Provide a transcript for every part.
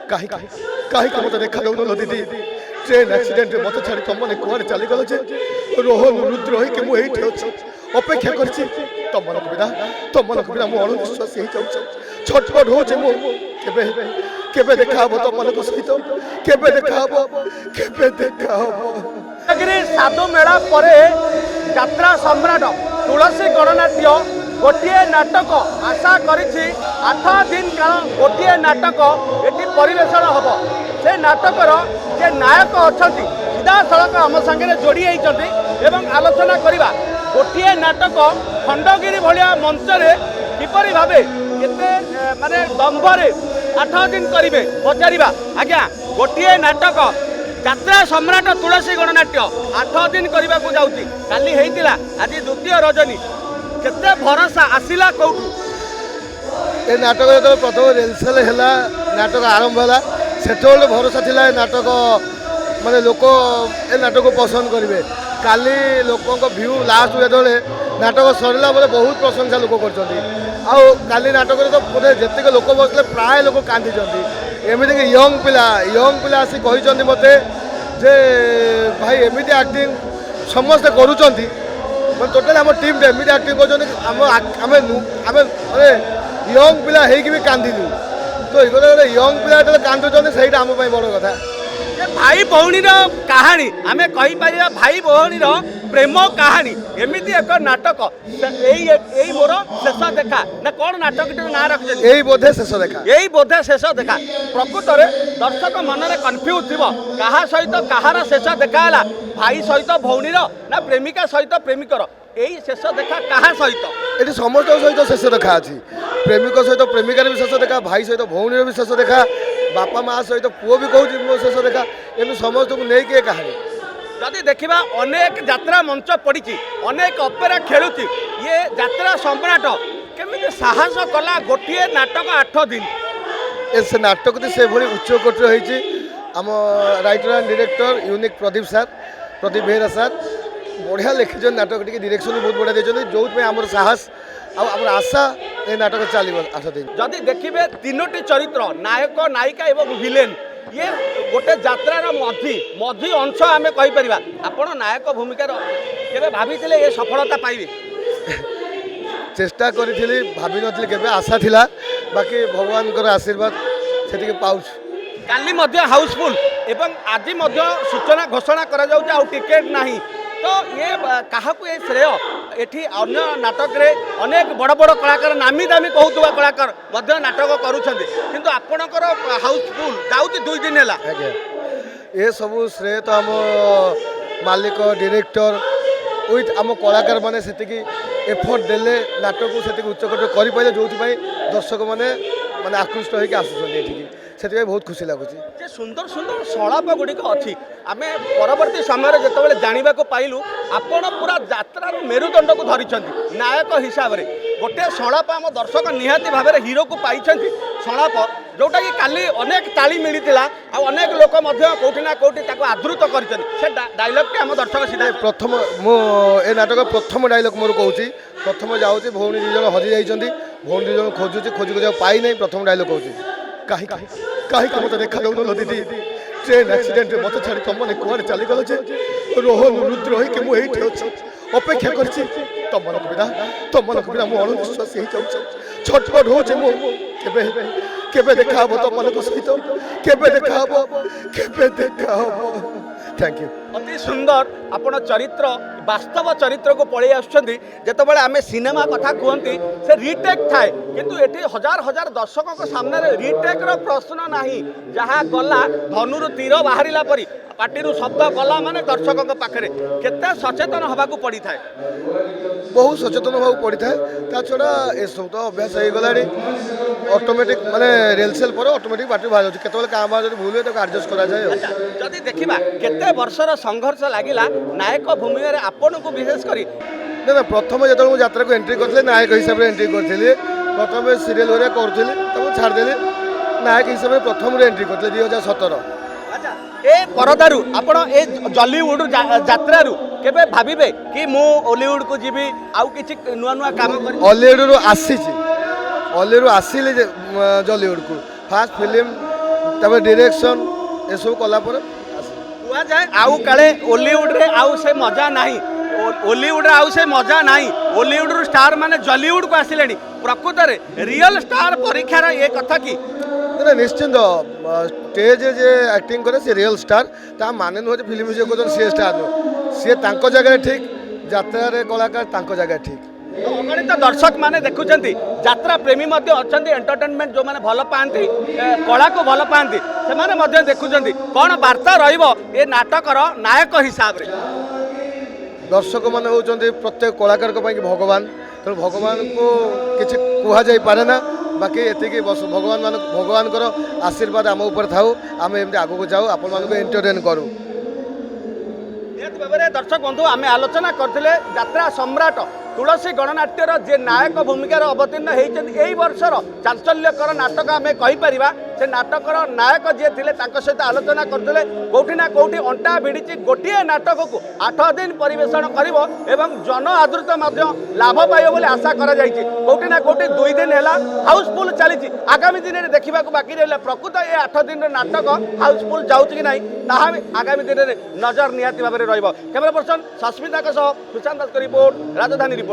कहीं कहीं मत देखा दौन दीदी ट्रेन एक्सीडेंट मत छाड़ी तुमने कुआड़े चलीगल जे रोहन रुद्र होइके मुझे अच्छी अपेक्षा कर तुम बिना मु अणविश्वास छटपट हो केबे देखा हम तुम सहित केबे देखा साधु मेला पर यात्रा सम्राट तुलसी गणनाट्य गोटे नाटक आशा करिछि 8 दिन काल गोटे नाटक एटी परिवेषण हम से नाटकर जे नायक अच्छा सीधा सड़क आम सागे जोड़ी होती एवं आलोचना करवा गोटे नाटक खंडगिरी भाया मंचरे किपरि भावे केते माने दंभरे 8 दिन करेंगे पचारा आज्ञा गोटे नाटक यात्रा सम्राट तुलसी गणनाट्य 8 दिन करने को जाऊँगी काली होता आज द्वितीय रजनी केते भरोसा आसिला कौटू ए नाटक जो प्रथम रिहर्सल है नाटक आरंभ है से भरोसा थिला नाटक माने लोक ए नाटक पसंद करेंगे काली लोकों व्यू लास्ट जो नाटक सरला बोले बहुत प्रशंसा लोक कर नाटक तो बोले जितक लोक बसले प्राय लोक कांदी एमती कि यंग पिला आसी कहते मत जे भाई एमती एक्टिंग समस्ते करुँच टोटाल आम टीम एमती एक्टिंग कर यंग पिला भी कांदिलु तो ये यंग पिला जो कांदुंट से आम बड़ कथा भाई भौणी कहानी आम कहीपर भाई भौणी प्रेम कहानी एमती एक नाटक यही मोर शेष देखा ना कौन नाटक ना रखी यही बोधे शेष देखा यही बोधे शेष देखा प्रकृत में दर्शक मन में कन्फ्यूज थी क्या सहित कहार शेष देखा भाई सहित भौणी ना प्रेमिका सहित प्रेमिकर यही शेष देखा क्या सहित ये समस्त सहित शेष देखा अच्छी प्रेमिक सहित प्रेमिकार भी शेष देखा भाई सहित भौणी भी शेष देखा बापा माँ सहित पुओ भी कहूँ मो शेष देखा एम समस्त को लेकिन कहानी जदि देखा अनेक यात्रा मंच पड़ी अनेक अपेरा खेलुची ये यात्रा सम्राट केमी साहस कला गोटे नाटक 8 दिन से नाटक से भाई उच्च कोटर होती आम writer and director unique Pradeep Behera सार बढ़िया लिखिं नाटक टी डायरेक्शन भी बहुत बढ़िया देते जो आम साहस आम आशा ये नाटक चलो 8 दिन जदि देखिए 3टी चरित्र नायक नायिका एवं विलेन ये गोटे यात्रार मझी अंश आम कहीपर आपण नायक भूमिकार केबे भाभी ये सफलता पाइबे चेष्टा करी भाभी नी के आशा थिला बाकी भगवान आशीर्वाद से पाउछ काली हाउसफुल एवं आज सूचना घोषणा करा जाउछ आ टिकेट नहीं तो ये क्या श्रेय एठी अन्य नाटक रे अनेक बड़ बड़ कलाकार नामी दामी कहूवा कलाकार नाटक करुँच आपणकर हाउसफुल जाऊँगी 2 दिन है ये सब श्रेय तो आम मालिक डायरेक्टर विथ आम कलाकार मैंने से एफर्ट देले नाटक को से उच्चकोट कर जो दर्शक मैंने माने आकृष्ट होकर आसुँच से बहुत खुशी लगुच सुंदर सुंदर सलाप गुड़िक अच्छी आम परवर्ती समय जो जानवा पाइलु आपण पूरा यात्रार मेरुदंड को धरी नायक हिसाब से गोटे सलाप आम दर्शक निहाती भाव में हीरो को पाई सलाप जोटा कि काली अनेक ताली मिलता अनेक लोक कौटिना कौटि आदृत कर डायलॉग टे आम दर्शक सीधा प्रथम मो ए नाटक प्रथम डायलॉग मोर कहूँ प्रथम जाऊँगी भौणी 2 जन हजि जाइछन्ति भौणी 2 जन खोजुची खोजी पाई नहीं प्रथम डायलॉग कहूँ कहीं मत देखा दौन दीदी ट्रेन एक्सीडेंट मत छाड़ी तुमने कुआड़े चलीगल जे रोहन रुद्र होइके मुझे अच्छी अपेक्षा कर तुम बिना मु अणविश्वास छटपट हो केबे देखा हम तुम सहित केबे देखा थैंक यू अति सुंदर आपण चरित्र वास्तव चरित्र को पलि आसते आम सिनेमा कथा कहती से रिटेक थाए किंतु एटी हजार हजार दर्शकों के सामने रिटेक रो प्रश्न नहीं जहाँ गला धनुर तीर बाहरिला परी पार्टी शब्द गला माने दर्शकों के पाखे केते सचेतन हवा को पड़ी थाए बहुत सचेतन हवा पड़ी था छड़ा ए सब तो अभ्यास हो गला ऑटोमेटिक माने रिहर्सल पर ऑटोमेटिक पार्टी बाहर जाउछ केतबेले काम बाहर जदी भूल तो एडजस्ट करा जाए जदि देखिबा केते वर्षर संघर्ष लागिला नायक भूमिका रे आपण को विशेष करी ना प्रथम जो मुझे यात्रा को एंट्री करते नायक हिसाब से एंट्री करी प्रथम सीरियल वरिया करूँ छाड़देली नायक हिसाब से प्रथम एंट्री करते 2017 ए परदारू आपण ए जॉलीवुड यात्रारू केबे भाबिबे कि मु हॉलीवुड को जीवी आउ किछि नुआ नुआ काम करी हॉलीवुड आसीले जॉलीवुड को फास्ट फिल्म ତାପରେ ଡିରେକ୍ସନ୍ ଏସବୁ କଲା ପରେ ଆସେ। କୁହାଯାଏ ଆଉ କାଳେ ଓଲିଉଡରେ ଆଉ ସେ ମଜା ନାହିଁ, ଓଲିଉଡରେ ଆଉ ସେ ମଜା ନାହିଁ, ଓଲିଉଡରୁ ଷ୍ଟାର ମାନେ ଜଲିଉଡକୁ ଆସିଲେଣି। ପ୍ରକୃତରେ ରିଅଲ ଷ୍ଟାର ପରୀକ୍ଷାର ଏ କଥା କି? ନା ନିଶ୍ଚିନ୍ତ ଷ୍ଟେଜରେ ଯେ ଆକ୍ଟିଂ କରେ ସେ ରିଅଲ ଷ୍ଟାର, ତା ମାନେ ନୁହେଁ ଯେ ଫିଲ୍ମ ଯିଏ କହୁଛନ୍ତି ସିଏ ଷ୍ଟାର ନୁହେଁ, ସିଏ ତାଙ୍କ ଜାଗାରେ ଠିକ୍, ଯାତ୍ରାରେ କଳାକାର ତାଙ୍କ ଜାଗାରେ ଠିକ୍। ଅଗଣିତ ଦର୍ଶକ ମାନେ ଦେଖୁଛନ୍ତି, ଯାତ୍ରା ପ୍ରେମୀ ମଧ୍ୟ ଅଛନ୍ତି, ଏଣ୍ଟରଟେନମେଣ୍ଟ ଯେଉଁମାନେ ଭଲ ପାଆନ୍ତି, କଳାକୁ ଭଲ ପାଆନ୍ତି ସେମାନେ ମଧ୍ୟ ଦେଖୁଛନ୍ତି। କ'ଣ ବାର୍ତ୍ତା ରହିବ ଏ ନାଟକର ନାୟକ ହିସାବରେ? ଦର୍ଶକମାନେ ହେଉଛନ୍ତି ପ୍ରତ୍ୟେକ କଳାକାରଙ୍କ ପାଇଁ ଭଗବାନ, ତେଣୁ ଭଗବାନଙ୍କୁ କିଛି କୁହାଯାଇପାରେ ନା, ବାକି ଏତିକି ଭଗବାନଙ୍କର ଆଶୀର୍ବାଦ ଆମ ଉପରେ ଥାଉ, ଆମେ ଏମିତି ଆଗକୁ ଯାଉ, ଆପଣମାନଙ୍କୁ ଏଣ୍ଟରଟେନ୍ କରୁ। ନିହାତି ଭାବରେ ଦର୍ଶକ ବନ୍ଧୁ, ଆମେ ଆଲୋଚନା କରିଥିଲେ ଯାତ୍ରା ସମ୍ରାଟ ତୁଳସୀ ଗଣନାଟ୍ୟର ଯେ ନାୟକ ଭୂମିକାରେ ଅବତୀର୍ଣ୍ଣ ହେଇଛନ୍ତି ଏଇ ବର୍ଷର ଚାଞ୍ଚଲ୍ୟକର ନାଟକ ଆମେ କହିପାରିବା, ସେ ନାଟକର ନାୟକ ଯିଏ ଥିଲେ ତାଙ୍କ ସହିତ ଆଲୋଚନା କରିଥିଲେ। କୋଉଠି ନା କୋଉଠି ଅଣ୍ଟା ଭିଡ଼ିଛି, ଗୋଟିଏ ନାଟକକୁ 8 ଦିନ ପରିବେଷଣ କରିବ ଏବଂ ଜନ ଆଦୃତ ମଧ୍ୟ ଲାଭ ପାଇବ ବୋଲି ଆଶା କରାଯାଇଛି। କୋଉଠି ନା କୋଉଠି 2 ଦିନ ହେଲା ହାଉସଫୁଲ୍ ଚାଲିଛି, ଆଗାମୀ ଦିନରେ ଦେଖିବାକୁ ବାକି ରହିଲା ପ୍ରକୃତ ଏ 8 ଦିନର ନାଟକ ହାଉସଫୁଲ୍ ଯାଉଛି କି ନାହିଁ ତାହା ଆଗାମୀ ଦିନରେ ନଜର ନିହାତି ଭାବରେ ରହିବ। କ୍ୟାମେରା ପର୍ସନ ସସ୍ମିତାଙ୍କ ସହ ସୁଶାନ୍ତ ଦାସଙ୍କ ରିପୋର୍ଟ, ରାଜଧାନୀ ରିପୋର୍ଟର।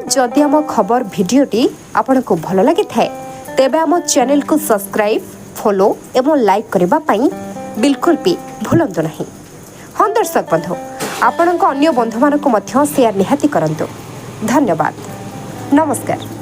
जदि आम खबर भिडियोटी आपंक भल लगी थाए तेबे आम चैनल को सब्सक्राइब फॉलो एवं लाइक करने पाई बिल्कुल भी भूलंतु नहीं। हाँ दर्शक बंधु आपणक अन्य बंधु मानक मध्य शेयर निहाती करंतु। धन्यवाद। नमस्कार।